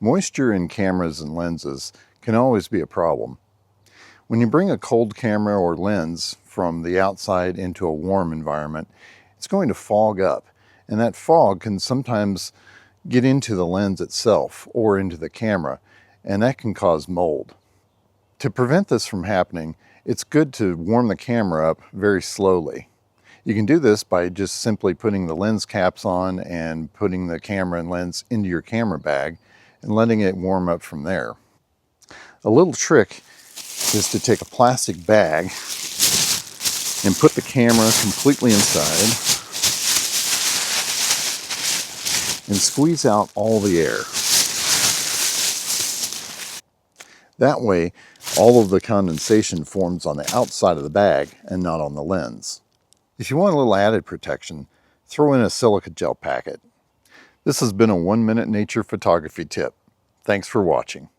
Moisture in cameras and lenses can always be a problem. When you bring a cold camera or lens from the outside into a warm environment, it's going to fog up, and that fog can sometimes get into the lens itself or into the camera, and that can cause mold. To prevent this from happening, it's good to warm the camera up very slowly. You can do this by just simply putting the lens caps on and putting the camera and lens into your camera bag and letting it warm up from there. A little trick is to take a plastic bag and put the camera completely inside and squeeze out all the air. That way, all of the condensation forms on the outside of the bag and not on the lens. If you want a little added protection, throw in a silica gel packet. This has been a 1-minute nature photography tip. Thanks for watching.